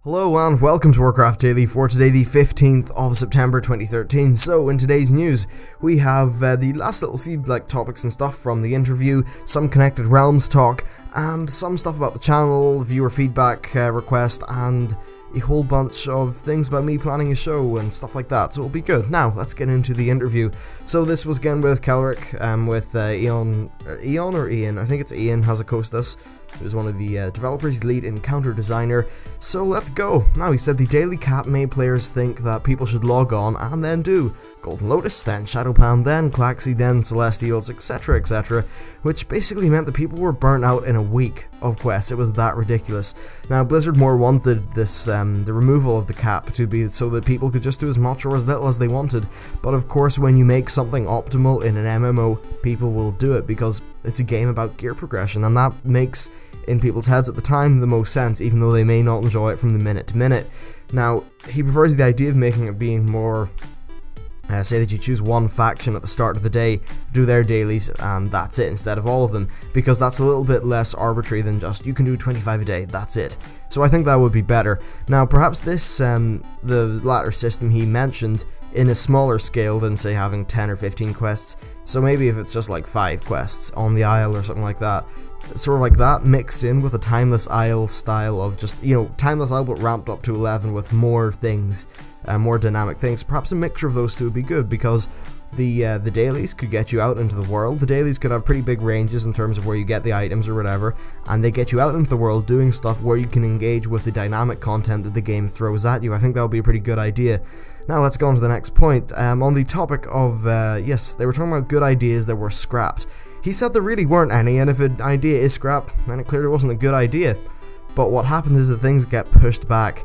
Hello and welcome to Warcraft Daily for today, the 15th of September 2013. So in today's news, we have the last little few topics and stuff from the interview, some Connected Realms talk, and some stuff about the channel, viewer feedback request, and a whole bunch of things about me planning a show and stuff like that, so it'll be good. Now, let's get into the interview. So this was again with Kelric, with Ian, I think it's Ian Hazzikostan, who's one of the developers, lead encounter designer. So let's go. Now, he said the daily cap made players think that people should log on and then do Golden Lotus, then Shadowpan, then Claxi, then Celestials, etc, etc, which basically meant that people were burnt out in a week of quests. It was that ridiculous. Now, Blizzard more wanted this, the removal of the cap to be so that people could just do as much or as little as they wanted, but of course when you make something optimal in an MMO, people will do it because it's a game about gear progression, and that makes, in people's heads at the time, the most sense, even though they may not enjoy it from the minute to minute. Now, he prefers the idea of making it being more, say that you choose one faction at the start of the day, do their dailies, and that's it, instead of all of them, because that's a little bit less arbitrary than just, you can do 25 a day, that's it. So I think that would be better. Now, perhaps this, the latter system he mentioned, in a smaller scale than, say, having 10 or 15 quests, so maybe if it's just like 5 quests on the Isle or something like that, sort of like that, mixed in with a Timeless Isle style of just, Timeless Isle but ramped up to 11 with more things, more dynamic things. Perhaps a mixture of those two would be good, because the dailies could get you out into the world. The dailies could have pretty big ranges in terms of where you get the items or whatever, and they get you out into the world doing stuff where you can engage with the dynamic content that the game throws at you. I think that would be a pretty good idea. Now let's go on to the next point. On the topic of, yes, they were talking about good ideas that were scrapped. He said there really weren't any, and if an idea is scrapped, then it clearly wasn't a good idea. But what happens is that things get pushed back.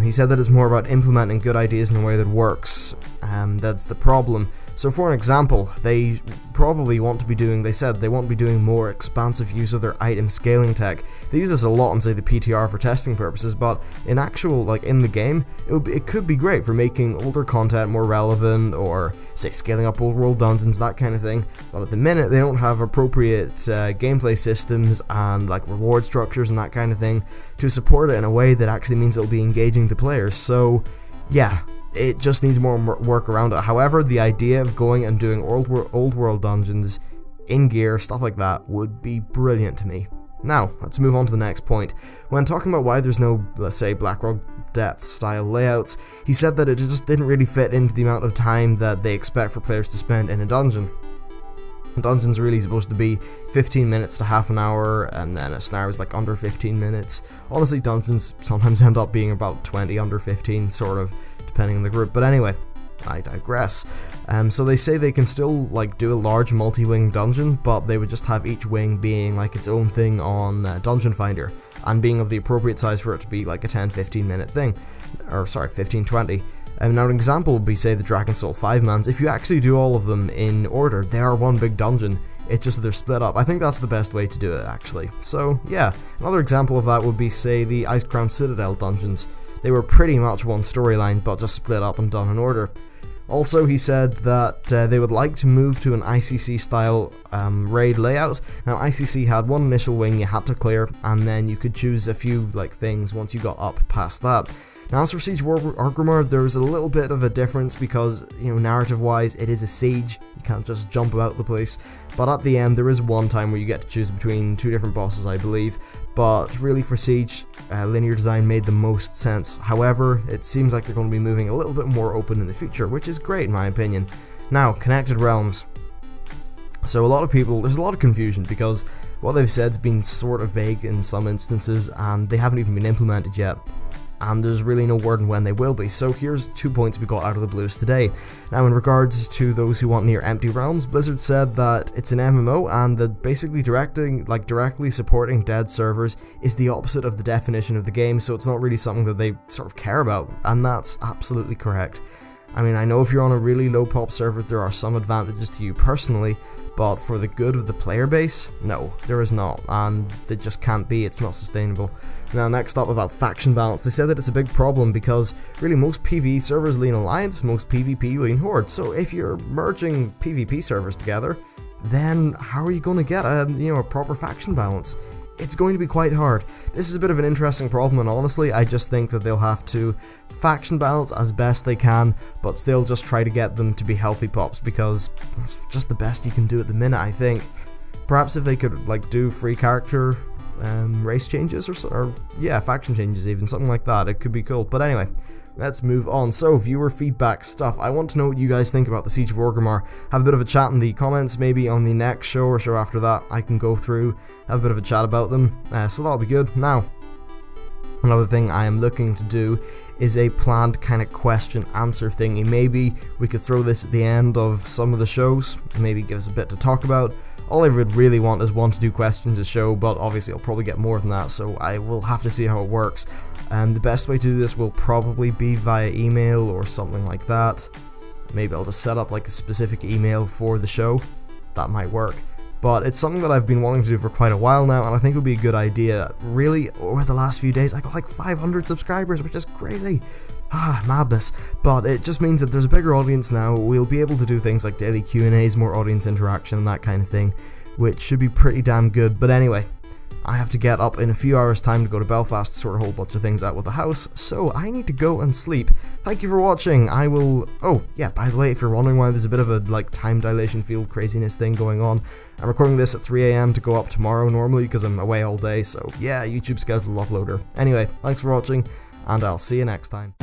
He said that it's more about implementing good ideas in a way that works. That's the problem. So for an example, they probably want to be doing, they said they want to be doing more expansive use of their item scaling tech. They use this a lot in, say, the PTR for testing purposes, but in actual, in the game, it could be great for making older content more relevant, or, say, scaling up old world dungeons, that kind of thing. But at the minute, they don't have appropriate gameplay systems and, reward structures and that kind of thing to support it in a way that actually means it'll be engaging to players. So, yeah, it just needs more work around it. However, the idea of going and doing old world dungeons in gear, stuff like that, would be brilliant to me. Now, let's move on to the next point. When talking about why there's no, let's say, Blackrock depth style layouts, he said that it just didn't really fit into the amount of time that they expect for players to spend in a dungeon. A dungeon's really supposed to be 15 minutes to half an hour, and then a snare is under 15 minutes. Honestly, dungeons sometimes end up being about 20 under 15, sort of, depending on the group. But anyway, I digress. So they say they can still do a large multi-wing dungeon, but they would just have each wing being its own thing on Dungeon Finder, and being of the appropriate size for it to be a 10-15 minute thing, or sorry, 15-20. Now an example would be, say, the Dragon Soul 5-mans. If you actually do all of them in order, they are one big dungeon. It's just that they're split up. I think that's the best way to do it, actually. So yeah, another example of that would be, say, the Icecrown Citadel dungeons. They were pretty much one storyline, but just split up and done in order. Also, he said that they would like to move to an ICC style raid layout. Now, ICC had one initial wing you had to clear, and then you could choose a few things once you got up past that. Now, as for Siege of Orgrimmar, there's a little bit of a difference because, narrative-wise, it is a siege. You can't just jump about the place. But at the end, there is one time where you get to choose between 2 different bosses, I believe. But really, for Siege, linear design made the most sense. However, it seems like they're going to be moving a little bit more open in the future, which is great in my opinion. Now, Connected Realms. So there's a lot of confusion because what they've said's been sort of vague in some instances, and they haven't even been implemented yet. And there's really no word on when they will be. So here's 2 points we got out of the blues today. Now, in regards to those who want near empty realms, Blizzard said that it's an MMO, and that basically directly supporting dead servers is the opposite of the definition of the game, so it's not really something that they sort of care about, and that's absolutely correct. I mean, I know if you're on a really low pop server, there are some advantages to you personally, but for the good of the player base, no, there is not, and it just can't be, it's not sustainable. Now, next up, about faction balance. They said that it's a big problem because really most PvE servers lean Alliance, most PvP lean Horde, so if you're merging PvP servers together, then how are you going to get a proper faction balance? it's going to be quite hard. This is a bit of an interesting problem, and honestly, I just think that they'll have to faction balance as best they can, but still just try to get them to be healthy pops, because it's just the best you can do at the minute, I think. Perhaps if they could, like, do free character race changes, or yeah, faction changes even, something like that, it could be cool. But anyway, let's move on. So, viewer feedback stuff. I want to know what you guys think about the Siege of Orgrimmar. Have a bit of a chat in the comments, maybe on the next show or show after that. I can go through, have a bit of a chat about them, so that'll be good. Now, another thing I am looking to do is a planned kind of question-answer thingy. Maybe we could throw this at the end of some of the shows, maybe give us a bit to talk about. All I would really want is one to do questions a show, but obviously I'll probably get more than that, so I will have to see how it works. The best way to do this will probably be via email or something like that. Maybe I'll just set up like a specific email for the show. That might work. But it's something that I've been wanting to do for quite a while now, and I think it would be a good idea. Really, over the last few days, I got like 500 subscribers, which is crazy. Madness. But it just means that there's a bigger audience now. We'll be able to do things like daily Q&As, more audience interaction, and that kind of thing, which should be pretty damn good. But anyway, I have to get up in a few hours time to go to Belfast to sort a whole bunch of things out with the house, so I need to go and sleep. Thank you for watching. I will... Oh, yeah, by the way, if you're wondering why there's a bit of a, like, time dilation field craziness thing going on, I'm recording this at 3 AM to go up tomorrow normally because I'm away all day, so yeah, YouTube schedule uploader. Anyway, thanks for watching, and I'll see you next time.